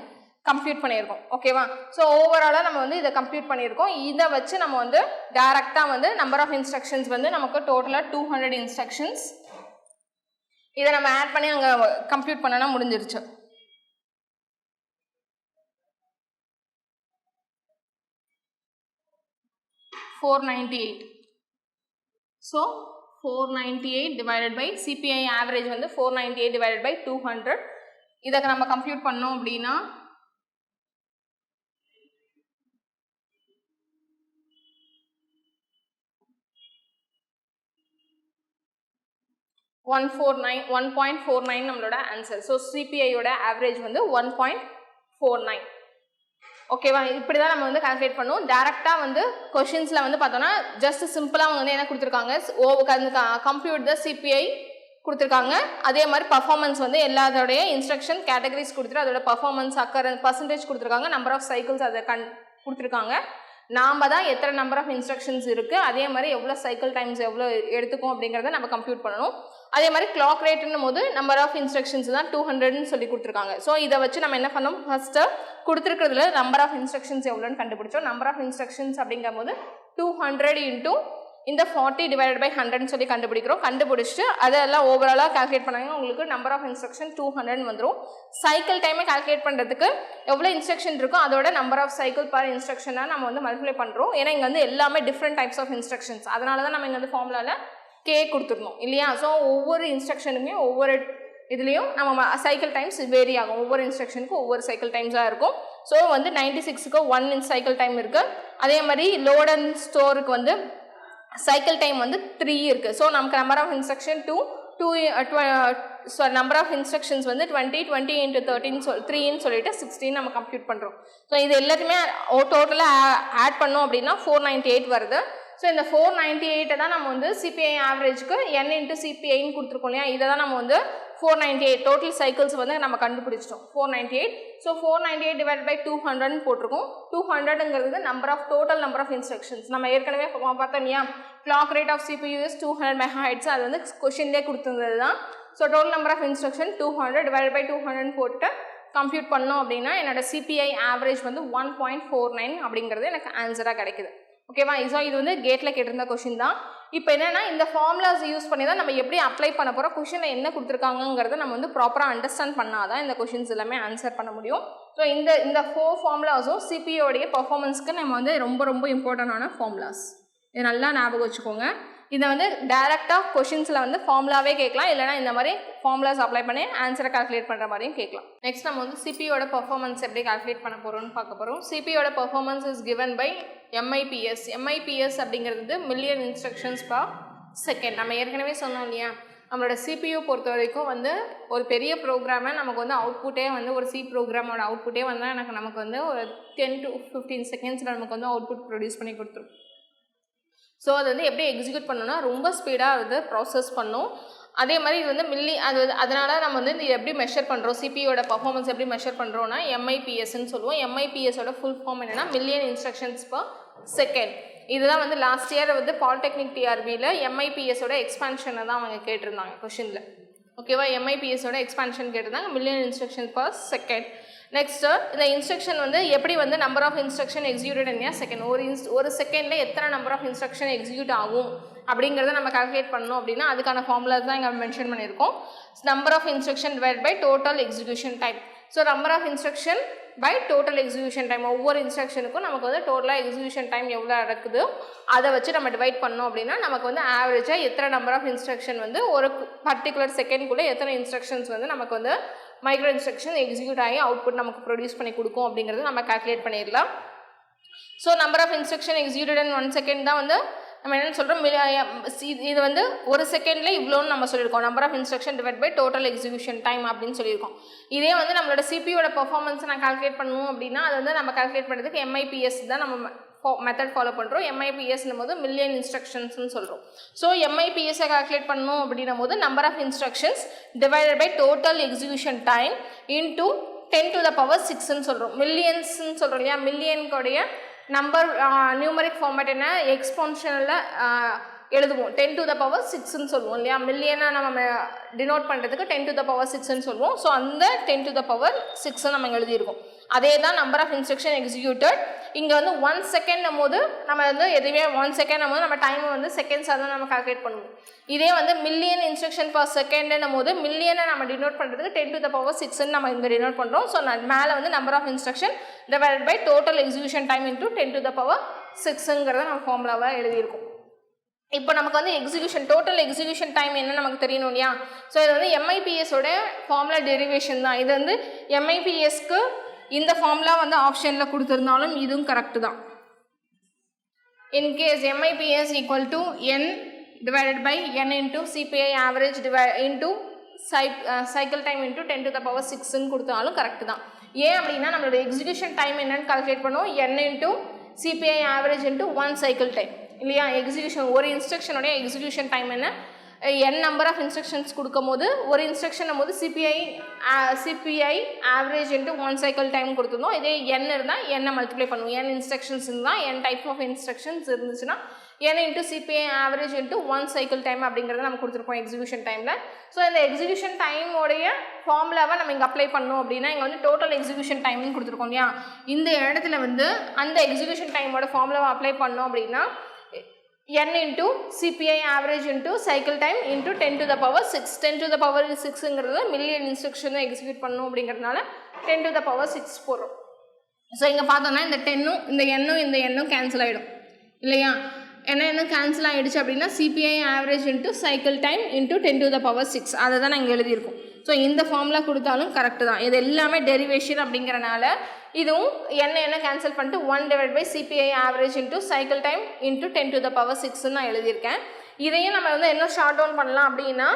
கம்ப்யூட் பண்ணியிருக்கோம். ஓகேவா, ஸோ ஓவராலாக நம்ம வந்து இதை கம்ப்யூட் பண்ணியிருக்கோம். இதை வச்சு நம்ம வந்து டேரெக்டாக வந்து நம்பர் ஆஃப் இன்ஸ்ட்ரக்ஷன்ஸ் வந்து நமக்கு டோட்டலாக 200 இன்ஸ்ட்ரக்ஷன்ஸ். இதை நம்ம ஆட் பண்ணி அங்கே கம்ப்யூட் பண்ணனா முடிஞ்சிருச்சு. So 498 divided by CPI average வந்து 498 divided by 200. இதை நம்ம கம்ப்யூட் பண்ணோம் அப்படின்னா 1.49 நம்மளோட ஆன்சர். ஸோ சிபிஐயோட ஆவரேஜ் வந்து 1.49. ஓகேவா, இப்படி தான் நம்ம வந்து கால்குலேட் பண்ணுவோம். டேரெக்டாக வந்து கொஷின்ஸில் வந்து பார்த்தோன்னா ஜஸ்ட் சிம்பிளாக அவங்க வந்து என்ன கொடுத்துருக்காங்க, கம்ப்யூட் த சிபிஐ கொடுத்துருக்காங்க. அதே மாதிரி பர்ஃபார்மன்ஸ் வந்து எல்லாத்தோடைய இன்ஸ்ட்ரக்ஷன் கேட்டகரிஸ் கொடுத்துட்டு அதோட பர்ஃபார்மன்ஸ் பர்சன்டேஜ் கொடுத்துருக்காங்க. நம்பர் ஆஃப் சைக்கிள்ஸ் அதை கொடுத்துருக்காங்க. நாம் தான் எத்தனை நம்பர் ஆஃப் இன்ஸ்ட்ரக்ஷன்ஸ் இருக்குது, அதே மாதிரி எவ்வளோ சைக்கிள் டைம்ஸ் எவ்வளோ எடுத்துக்கும் அப்படிங்கிறத நம்ம கம்ப்யூட் பண்ணணும். அதே மாதிரி கிளாக் ரேட்டுன்னும் போது நம்பர் ஆஃப் இன்ஸ்ட்ரக்ஷன்ஸ் தான் 200ன்னு சொல்லி கொடுத்துருக்காங்க. ஸோ இதை வச்சு நம்ம என்ன பண்ணோம், ஃபஸ்ட்டு கொடுத்துருக்கிறதுல நம்பர் ஆஃப் இன்ஸ்ட்ரக்ஷன்ஸ் எவ்வளோன்னு கண்டுபிடிச்சோம். நம்பர் ஆஃப் இன்ஸ்ட்ரக்ஷன்ஸ் அப்படிங்கும் போது 200 into இந்த 40 divided by 100ன்னு சொல்லி கண்டுபிடிச்சிட்டு அதெல்லாம் ஓவராலாக கால்குலேட் பண்ணாங்க. உங்களுக்கு நம்பர் ஆஃப் இன்ஸ்ட்ரக்ஷன் 200 வந்துடும். சைக்கிள் டைமை கால்குலேட் பண்ணுறதுக்கு எவ்வளோ இன்ஸ்ட்ரக்ஷன் இருக்கோ அதோட நம்பர் ஆஃப் சைக்கிள் பர் இன்ஸ்ட்ரக்ஷனாக நம்ம வந்து மல்டிப்ளை பண்ணுறோம். ஏன்னா இங்கே வந்து எல்லாமே டிஃப்ரெண்ட் டைப்ஸ் ஆஃப் இன்ஸ்ட்ரக்ஷன்ஸ், அதனால தான் நம்ம இங்கே வந்து ஃபார்முலாவில் கே கொடுத்துருந்தோம் இல்லையா. ஸோ ஒவ்வொரு இன்ஸ்ட்ரக்ஷனுமே ஒவ்வொரு இதுலேயும் நம்ம சைக்கிள் டைம்ஸ் வேரி ஆகும். ஒவ்வொரு இன்ஸ்ட்ரக்ஷனுக்கும் ஒவ்வொரு சைக்கிள் டைம்ஸாக இருக்கும். ஸோ வந்து 96க்கு 1 சைக்கிள் டைம் இருக்குது. அதே மாதிரி லோட் அண்ட் ஸ்டோருக்கு வந்து சைக்கிள் டைம் வந்து 3 இருக்குது. ஸோ நமக்கு number of instruction number of instructions வந்து 20 into 3ன்னு சொல்லிட்டு 16 நம்ம கம்ப்யூட் பண்ணுறோம். ஸோ இது எல்லாத்தையுமே டோட்டலாக ஆட் பண்ணோம் அப்படின்னா 498 வருது. ஸோ இந்த 498 தான் நம்ம வந்து சிபிஐ ஆவரேஜ்க்கு n into சிபிஐன்னு கொடுத்துருக்கோம் இல்லையா. இதை தான் நம்ம வந்து 498 டோட்டல் சைக்கிள்ஸ் வந்து நம்ம கண்டுபிடிச்சிட்டோம் 498. ஸோ 498 divided by 200ன்னு போட்டிருக்கோம். 200ங்கிறது டோட்டல் நம்பர் ஆஃப் இன்ஸ்ட்ரக்ஷன்ஸ். நம்ம ஏற்கனவே பார்த்தோம் இல்லையா, clock rate of CPU is 200 MHz. அது வந்து கொஷின்லேயே கொடுத்துருந்தது தான். So total number of instruction 200 divided by 200ன்னு போட்டு கம்ப்யூட் பண்ணோம் அப்படின்னா என்னோட சிபிஐ ஆவரேஜ் வந்து 1.49 அப்படிங்கிறது எனக்கு ஆன்சராக கிடைக்குது. ஓகேவா, ஸோ இது வந்து கேட்டில் கேட்டிருந்த கொஷின் தான். இப்போ என்னென்னா இந்த ஃபார்முலாஸ் யூஸ் பண்ணி தான் நம்ம எப்படி அப்ளை பண்ண போகிறோம், கொஷினில் என்ன கொடுத்துருக்காங்கிறத நம்ம வந்து ப்ராப்பராக அண்டர்ஸ்டாண்ட் பண்ணால் தான் இந்த கொஷின்ஸ் எல்லாமே ஆன்சர் பண்ண முடியும். ஸோ இந்த 4 ஃபார்முலாஸும் சிபியோடைய பர்ஃபார்மன்ஸ்க்கு நம்ம வந்து ரொம்ப இம்பார்ட்டண்டான ஃபார்முலாஸ். இதை நல்லா ஞாபகம் வச்சுக்கோங்க. இதை வந்து டைரெக்டாக கொஷின்ஸில் வந்து ஃபார்முலாவே கேட்கலாம், இல்லைனா இந்த மாதிரி ஃபார்முலாஸ் அப்ளை பண்ணி ஆன்சரை கால்குலேட் பண்ணுற மாதிரியும் கேட்கலாம். நெக்ஸ்ட் நம்ம வந்து சிபியோட பர்ஃபார்மன்ஸ் எப்படி கால்குலேட் பண்ண போகிறோம்னு பார்க்க போகிறோம். சிபியோட performance is given by MIPS. MIPS அப்படிங்கிறது மில்லியன் இன்ஸ்ட்ரக்ஷன்ஸ் பர் செகண்ட். நம்ம ஏற்கனவே சொன்னோம் இல்லையா, நம்மளோட CPU பொறுத்த வரைக்கும் வந்து ஒரு பெரிய ப்ரோக்ராமை நமக்கு வந்து அவுட்புட்டே வந்து ஒரு C ப்ரோக்ராமோட அவுட்புட்டே வந்து நமக்கு வந்து ஒரு 10 to 15 செகண்ட்ஸில் நமக்கு வந்து அவுட்புட் ப்ரொடியூஸ் பண்ணி கொடுத்துரும். ஸோ அது வந்து எப்படி எக்ஸிக்யூட் பண்ணணும்னா ரொம்ப ஸ்பீடாக வந்து ப்ராசஸ் பண்ணும். அதே மாதிரி இது வந்து அதனால நம்ம வந்து இது எப்படி மெஷர் பண்ணுறோம், சிபியோட பர்ஃபார்மன்ஸ் எப்படி மெஷர் பண்ணுறோன்னா MIPSன்னு சொல்லுவோம். MIPSோட ஃபுல் ஃபார்ம் என்னென்னா மில்லியன் இன்ஸ்ட்ரக்ஷன்ஸ் பர் செகண்ட். இதுதான் வந்து லாஸ்ட் இயர் வந்து பாலிடெக்னிக் டிஆர்பியில் MIPSோட எக்ஸ்பான்ஷனை தான் அவங்க கேட்டிருந்தாங்க கொஷினில். ஓகேவா, MIPSோட எக்ஸ்பான்ஷன் கேட்டிருந்தாங்க, million instruction per second. Next இந்த இன்ஸ்ட்ரக்ஷன் வந்து எப்படி வந்து number of instruction executed in second, ஒரு செகண்டில் எத்தனை நம்பர் ஆஃப் இன்ஸ்ட்ரக்ஷன் எக்ஸிக்யூட் ஆகும் அப்படிங்கிறத நம்ம கால்குலேட் பண்ணணும் அப்படின்னா அதுக்கான ஃபார்முலாஸ் தான் இங்கே மென்ஷன் பண்ணியிருக்கோம். Number of instruction divide by total execution time. So number of instruction by total execution time, ஒவ்வொரு இன்ஸ்ட்ரக்ஷனுக்கும் நமக்கு வந்து டோட்டலாக எக்ஸிக்யூஷன் டைம் எவ்வளோ நடக்குது அதை வச்சு நம்ம டிவைட் பண்ணோம் அப்படின்னா நமக்கு வந்து ஆவரேஜாக எத்தனை நம்பர் ஆஃப் இன்ஸ்ட்ரக்ஷன் வந்து ஒரு பர்டிகுலர் செகண்ட்குள்ளே எத்தனை இன்ஸ்ட்ரக்ஷன்ஸ் வந்து நமக்கு வந்து மைக்ரோ இன்ஸ்ட்ரக்ஷன் எக்ஸிக்யூட் ஆகி அவுட்புட் நமக்கு ப்ரொடியூஸ் பண்ணி கொடுக்கும் அப்படிங்கிறது நம்ம கால்குலேட் பண்ணிடலாம். So number of instruction executed in 1 second தான் வந்து நம்ம என்னென்னு சொல்கிறோம், இது வந்து ஒரு செகண்டில் இவ்வளோன்னு நம்ம சொல்லியிருக்கோம், number of instruction divide by total execution time அப்படின்னு சொல்லியிருக்கோம். இதே வந்து நம்மளோட சிபியோட பர்ஃபார்மன்ஸை நான் கால்குலேட் பண்ணணும் அப்படின்னா அது வந்து நம்ம கால்குலேட் பண்ணுறதுக்கு MIPS தான் நம்ம மெத்தட் ஃபாலோ பண்ணுறோம். MIPSனும் போது மில்லியன் இன்ஸ்ட்ரக்ஷன்ஸ்னு சொல்கிறோம். ஸோ MIPSஐ கால்குலேட் பண்ணணும் அப்படின்னும் போது number of instructions divided by total execution time into 10 to the power 6ன்னு சொல்கிறோம். மில்லியன்ஸ்ன்னு சொல்கிறோம் இல்லையா, மில்லியனுடைய நம்பர் நியூமரிக் ஃபார்மேட் என்ன, எக்ஸ்போன்ஷனில் எழுதுவோம், 10 to the power 6ன்னு சொல்லுவோம் இல்லையா. மில்லியனை நம்ம டினோட் பண்ணுறதுக்கு 10 to the power 6ன்னு சொல்லுவோம். ஸோ அந்த 10 to the power 6 நம்ம எழுதியிருக்கோம். அதே தான் நம்பர் ஆஃப் இன்ஸ்ட்ரக்ஷன் எக்ஸிக்யூட்டட். இங்கே வந்து 1 செகண்ட் போது நம்ம வந்து எதுவே 1 செகண்ட் போது நம்ம டைமை வந்து செகண்ட்ஸாக தான் நம்ம கால்குலேட் பண்ணுவோம். இதே வந்து மில்லியன் இன்ஸ்ட்ரக்ஷன் பர் செகண்ட்னும் போது மில்லியனை நம்ம டினோட் பண்ணுறதுக்கு 10 to the power 6ன்னு நம்ம இங்கே டினோட் பண்ணுறோம். ஸோ மேலே வந்து number of instruction divided by total execution time into 10 to the power 6ங்கிறத நம்ம ஃபார்முலாவாக எழுதியிருக்கோம். இப்போ நமக்கு வந்து டோட்டல் எக்ஸிக்யூஷன் டைம் என்ன நமக்கு தெரியணும் இல்லையா. ஸோ இது வந்து MIPSோட ஃபார்முலா டெரிவேஷன் தான். இது வந்து MIPSக்கு இந்த ஃபார்முலா வந்து ஆப்ஷனில் கொடுத்துருந்தாலும் இதுவும் கரெக்டு தான். In case MIPS equal to N divided by N into CPI average into cycle time into 10 to the power 6ன்னு கொடுத்தாலும் கரெக்டு தான். ஏன் அப்படின்னா நம்மளோட எக்ஸிக்யூஷன் டைம் என்னன்னு கால்குலேட் பண்ணுவோம், N into CPI average into 1 cycle time இல்லையா. எக்ஸிக்யூஷன் ஒரு இன்ஸ்ட்ரக்ஷனுடைய எக்ஸிக்யூஷன் டைம் என்ன, n நம்பர் ஆஃப் இன்ஸ்ட்ரக்ஷன்ஸ் கொடுக்கும் போது ஒரு இன்ஸ்ட்ரக்ஷன் போது CPI average into 1 cycle time கொடுத்துருந்தோம். இதே n இருந்தால் n மல்டிப்ளை பண்ணுவோம், n இன்ஸ்ட்ரக்ஷன்ஸ் இருந்தால் n டைப் ஆஃப் இன்ஸ்ட்ரக்ஷன்ஸ் இருந்துச்சுன்னா n into CPI average into 1 cycle time அப்படிங்கிறத நம்ம கொடுத்துருப்போம் எக்ஸிக்யூஷன் டைமில். ஸோ இந்த எக்ஸிக்யூஷன் டைமோடைய ஃபார்முலாவை நம்ம இங்கே அப்ளை பண்ணோம் அப்படின்னா இங்கே வந்து டோட்டல் எக்ஸிக்யூஷன் டைம்னு கொடுத்துருக்கோம் இல்லையா. இந்த இடத்துல வந்து அந்த எக்ஸிக்யூஷன் டைமோட ஃபார்முலாவை அப்ளை பண்ணோம் அப்படின்னா n into CPI average into cycle time into 10 to the power 6. 10 to the power 6ங்கிறது மில்லியன் இன்ஸ்ட்ரக்ஷனை எக்ஸிக்யூட் பண்ணணும் அப்படிங்கிறதுனால 10 to the power 6 போடுறோம். ஸோ இங்கே பார்த்தோம்னா இந்த 10ம் இந்த எண்ணும் கேன்சல் ஆகிடும் இல்லையா. என்ன கேன்சல் ஆகிடுச்சு அப்படின்னா CPI average into cycle time into 10 to the power 6 அதை தான் நாங்கள் எழுதியிருக்கோம். ஸோ இந்த ஃபார்முலா கொடுத்தாலும் கரெக்டு தான். இது எல்லாமே டெரிவேஷன் அப்படிங்கிறனால இதுவும் என்ன கேன்சல் பண்ணிட்டு 1 divide by CPI average into cycle time into 10 to the power 6ன்னு நான் எழுதியிருக்கேன். இதையும் நம்ம வந்து என்ன ஷார்ட் டவுன் பண்ணலாம் அப்படின்னா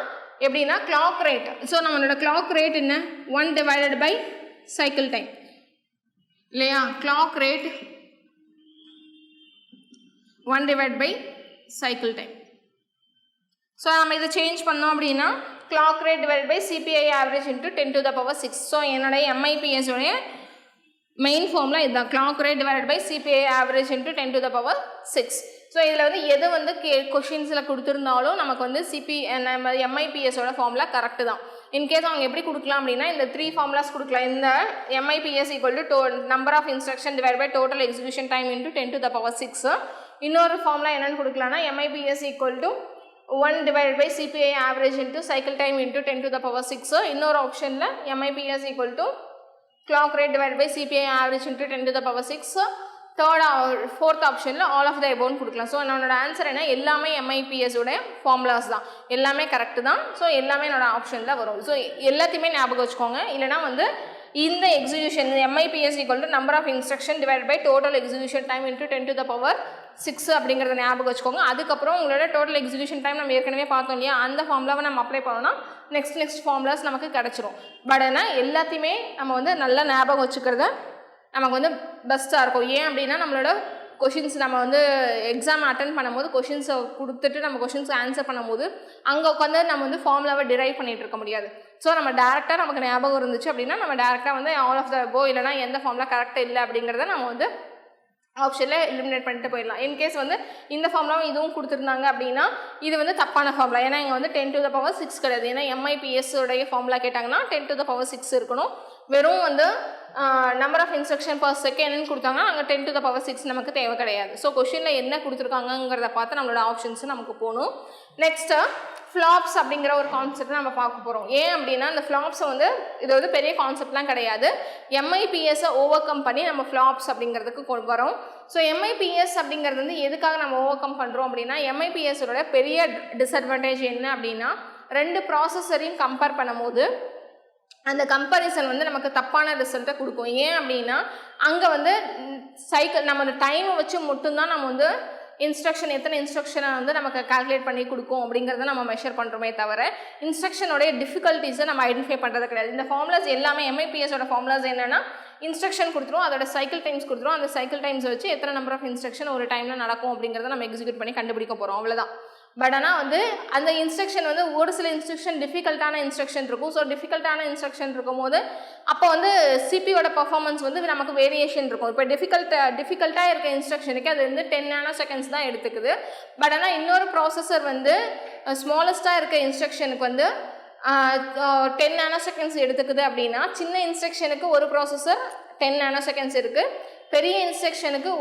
எப்படின்னா கிளாக் ரேட். ஸோ நம்மளோட கிளாக் ரேட் என்ன 1 டிவைடட் பை சைக்கிள் டைம் இல்லையா. Clock rate 1 divide by cycle time. So நம்ம இதை சேஞ்ச் பண்ணோம் அப்படின்னா clock rate divide by CPI average into 10 to the power 6. So என்னுடைய MIPS உடைய மெயின் ஃபார்முலா இதுதான், clock rate divide by CPI average into 10 to the power 6. So இதில் வந்து எது வந்து கொஷின்ஸில் கொடுத்துருந்தாலும் நமக்கு வந்து நம்ம MIPSோட ஃபார்முலா கரெக்டு தான். இன்கேஸ் அவங்க எப்படி கொடுக்கலாம் அப்படின்னா இந்த 3 ஃபார்முலாஸ் கொடுக்கலாம். இந்த MIPS equal to number of instruction divide by total execution time into 10 to the power 6. இன்னொரு ஃபார்முலா என்னென்னு கொடுக்கலாம்னா MIPS equal to 1 divided by CPI average into cycle time into 10 to the power 6. இன்னொரு ஆப்ஷனில் MIPS equal to clock rate divided by CPI average into 10 to the power 6. Fourth ஆப்ஷனில் all of the எபோன்னு கொடுக்கலாம். So என்னோட answer என்ன, எல்லாமே MIPS உடைய formulas தான், எல்லாமே கரெக்டு தான். ஸோ எல்லாமே என்னோட ஆப்ஷனில் வரும். ஸோ எல்லாத்தையுமே ஞாபகம் வச்சுக்கோங்க. இல்லைனா வந்து இந்த execution MIPS equal to number of instruction divide by total execution time into 10 to the power 6 அப்படிங்கிறத ஞாபகம் வச்சுக்கோங்க. அதுக்கப்புறம் உங்களோட டோட்டல் எக்ஸிக்யூஷன் டைம் நம்ம ஏற்கனவே பார்த்தோம் இல்லையா, அந்த ஃபார்முலாவை நம்ம அப்ளை பண்ணோம்னா நெக்ஸ்ட் ஃபார்முலாஸ் நமக்கு கிடச்சிரும். பட் ஆனால் எல்லாத்தையுமே நம்ம வந்து நல்லா ஞாபகம் வச்சுக்கிறத நமக்கு வந்து பெஸ்ட்டாக இருக்கும். ஏன் அப்படின்னா நம்மளோட கொஷின்ஸ் நம்ம வந்து எக்ஸாம் அட்டன் பண்ணும்போது கொஷின்ஸை கொடுத்துட்டு நம்ம கொஷின்ஸ் ஆன்சர் பண்ணும்போது அங்கே உட்காந்து நம்ம வந்து ஃபார்முலாவை டிரைவ் பண்ணிகிட்டு இருக்க முடியாது. ஸோ நம்ம டேரெக்டாக நமக்கு ஞாபகம் இருந்துச்சு அப்படின்னா நம்ம டேரெக்டாக வந்து ஆல் ஆஃப் த அபோவ் இல்லைனா எந்த ஃபார்முலா கரெக்டாக இல்லை அப்படிங்கிறத நம்ம வந்து ஆப்ஷனில் எலிமினேட் பண்ணிட்டு போயிடலாம். இன்கேஸ் வந்து இந்த ஃபார்முலாவும் இதுவும் கொடுத்துருந்தாங்க அப்படின்னா இது வந்து தப்பான ஃபார்முலா. ஏன்னா இங்கே வந்து 10⁶ கிடையாது. ஏன்னா MIPS உடைய ஃபார்முலா கேட்டாங்கன்னா 10⁶ இருக்கணும். வெறும் வந்து நம்பர் ஆஃப் இன்ஸ்ட்ரக்ஷன் பர் செகண்ட்னு கொடுத்தாங்கன்னா அங்கே 10⁶ நமக்கு தேவை கிடையாது. ஸோ கொஷினில் என்ன கொடுத்துருக்காங்கிறத பார்த்து நம்மளோட ஆப்ஷன்ஸ் நமக்கு போகணும். நெக்ஸ்ட்டு ஃப்ளாப்ஸ் அப்படிங்கிற ஒரு கான்செப்ட் நம்ம பார்க்க போகிறோம். ஏன் அப்படின்னா இந்த ஃப்ளாப்ஸை வந்து இது வந்து பெரிய கான்செப்ட்லாம் கிடையாது. MIPS ஓவர் கம் பண்ணி நம்ம ஃப்ளாப்ஸ் அப்படிங்கிறதுக்கு கொண்டு வரோம். ஸோ MIPS அப்படிங்கிறது வந்து எதுக்காக நம்ம ஓவர் கம் பண்ணுறோம் அப்படின்னா MIPSோட பெரிய டிஸ்அட்வான்டேஜ் என்ன அப்படின்னா 2 ப்ராசஸரையும் கம்பேர் பண்ணும்போது அந்த கம்பேரிசன் வந்து நமக்கு தப்பான ரிசல்ட்டை கொடுக்கும். ஏன் அப்படின்னா அங்கே வந்து சைக்கிள் நம்ம அந்த டைமை வச்சு மட்டும்தான் நம்ம வந்து இன்ஸ்ட்ரக்ஷன் எத்தனை இன்ஸ்ட்ரக்ஷனை வந்து நமக்கு கால்குலேட் பண்ணி கொடுக்கும் அப்படிங்கிறத நம்ம மெஷர் பண்ணுறோமே தவிர இன்ஸ்ட்ரக்ஷனோடைய டிஃபிகல்ட்டிஸை நம்ம ஐடென்டிஃபை பண்ணுறது கிடையாது. இந்த ஃபார்முலாஸ் எல்லாமே MIPSோட ஃபார்முலாஸ் என்னென்னா இன்ஸ்ட்ரக்ஷன் கொடுத்துரும், அதோட சைக்கிள் டைம்ஸ் கொடுத்துரும். அந்த சைக்கிள் டைம்ஸ் வச்சு எத்தனை நம்பர் ஆஃப் இன்ஸ்ட்ரக்ஷன் ஒரு டைமில் நடக்கும் அப்படிங்கிறத நம்ம எக்ஸிக்யூட் பண்ணி கண்டுபிடிக்க போகிறோம், அவ்வளோதான். பட் ஆனால் வந்து அந்த இன்ஸ்ட்ரக்ஷன் வந்து ஒரு சில இன்ஸ்ட்ரக்ஷன் டிஃபிகல்ட்டான இன்ஸ்ட்ரக்ஷன் இருக்கும். ஸோ டிஃபிகல்ட்டான இன்ஸ்ட்ரக்ஷன் இருக்கும் போது அப்போ வந்து சிபியோட பர்ஃபார்மன்ஸ் வந்து நமக்கு வேரியேஷன் இருக்கும். இப்போ டிஃபிகல்ட்டாக இருக்க இன்ஸ்ட்ரக்ஷனுக்கு அது வந்து 10 nanosecond தான் எடுத்துக்குது. பட் ஆனால் இன்னொரு ப்ராசஸர் வந்து ஸ்மாலஸ்ட்டாக இருக்க இன்ஸ்ட்ரக்ஷனுக்கு வந்து 10 nanosecond எடுத்துக்குது அப்படின்னா சின்ன இன்ஸ்ட்ரக்ஷனுக்கு ஒரு ப்ராசஸர் 10 nanosecond இருக்குது. பெரிய இன்ஸ்ட்ரக்ஷனுக்கு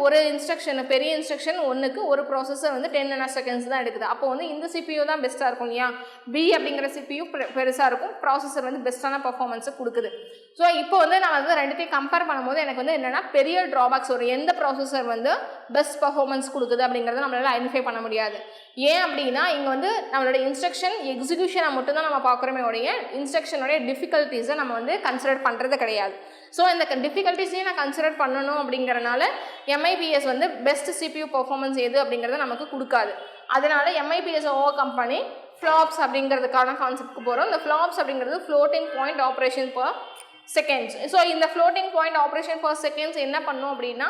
பெரிய இன்ஸ்ட்ரக்ஷன் ஒன்றுக்கு ஒரு ப்ராசஸர் வந்து 10 nanosecond தான் எடுக்குது. அப்போ வந்து இந்த CPU தான் பெஸ்ட்டாக இருக்கும் இல்லையா? B அப்படிங்கிற CPU பெருசாக இருக்கும், ப்ராசஸர் வந்து பெஸ்ட்டான பர்ஃபார்மன்ஸை கொடுக்குது. ஸோ இப்போ வந்து நான் வந்து ரெண்டுத்தையும் கம்பேர் பண்ணும்போது எனக்கு வந்து என்னென்னா பெரிய ட்ராபேக்ஸ் ஒரு எந்த ப்ராசஸர் வந்து பெஸ்ட் பர்ஃபார்மன்ஸ் கொடுக்குது அப்படிங்கிறத நம்மளால் ஐடென்டிஃபை பண்ண முடியாது. ஏன் அப்படின்னா இங்கே வந்து நம்மளோட இன்ஸ்ட்ரக்ஷன் எக்ஸிக்யூஷனை மட்டும்தான் நம்ம பார்க்குறோமே உடைய இன்ஸ்ட்ரக்ஷனுடைய டிஃபிகல்ட்டிஸை நம்ம வந்து கன்சிடர் பண்ணுறது கிடையாது. ஸோ இந்த டிஃபிகல்ட்டிஸையும் நான் கன்சிடர் பண்ணணும் அப்படிங்கிறனால MIPS வந்து பெஸ்ட் CPU பர்ஃபார்மன்ஸ் எது அப்படிங்கிறத நமக்கு கொடுக்காது. அதனால MIPS ஓவர் கம் பண்ணி ஃப்ளாப்ஸ் அப்படிங்கிறதுக்கான கான்செப்ட்க்கு போகிறோம். இந்த ஃப்ளாப்ஸ் அப்படிங்கிறது floating point operation per seconds. So இந்த floating point operation per seconds என்ன பண்ணும் அப்படின்னா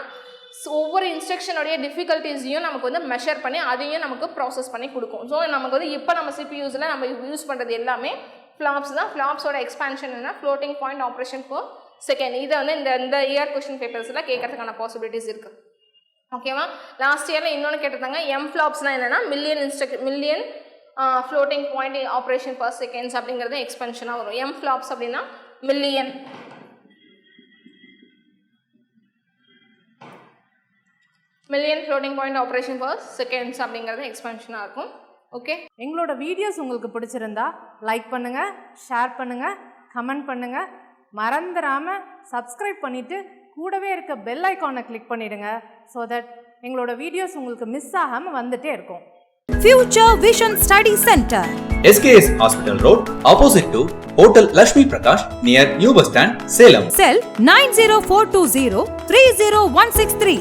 ஒவ்வொரு இன்ஸ்ட்ரக்ஷனுடைய டிஃபிகல்ட்டிஸையும் நமக்கு வந்து மெஷர் பண்ணி அதையும் நமக்கு ப்ராசஸ் பண்ணி கொடுக்கும். ஸோ நமக்கு வந்து இப்போ நம்ம CPUஸில் நம்ம யூஸ் பண்ணுறது எல்லாமே ஃப்ளாப்ஸ் தான். ஃப்ளாப்ஸோட எக்ஸ்பான்ஷன் என்ன floating point operation per second. இதை வந்து இந்த இயர் கொஸ்டின் பேப்பர்ஸில் கேட்கறதுக்கான பாசிபிலிட்டிஸ் இருக்குது. ஓகேவா? லாஸ்ட் இயரில் இன்னொன்று கேட்டிருந்தாங்க MFLOPஸ்னால் என்னென்னா million floating point operation per seconds அப்படிங்கிறது எக்ஸ்பென்ஷனாக வரும். MFLOPS அப்படின்னா million floating point operation per seconds அப்படிங்கிறது எக்ஸ்பென்ஷனாக இருக்கும். ஓகே, எங்களோட வீடியோஸ் உங்களுக்கு பிடிச்சிருந்தா லைக் பண்ணுங்கள், ஷேர் பண்ணுங்கள், கமெண்ட் பண்ணுங்கள். மறந்துடாமல் சப்ஸ்கிரைப் பண்ணிவிட்டு கூடவே இருக்க பெல் ஐக்கானை கிளிக் பண்ணிடுங்க. ஸோ தட் எங்களோட வீடியோஸ் உங்களுக்கு மிஸ் ஆகாமல் வந்துட்டே இருக்கும். Future Vision Study Center, SKS Hospital Road, opposite to Hotel Lakshmi Prakash, near New Bus Stand, Salem. Cell 90420 30163.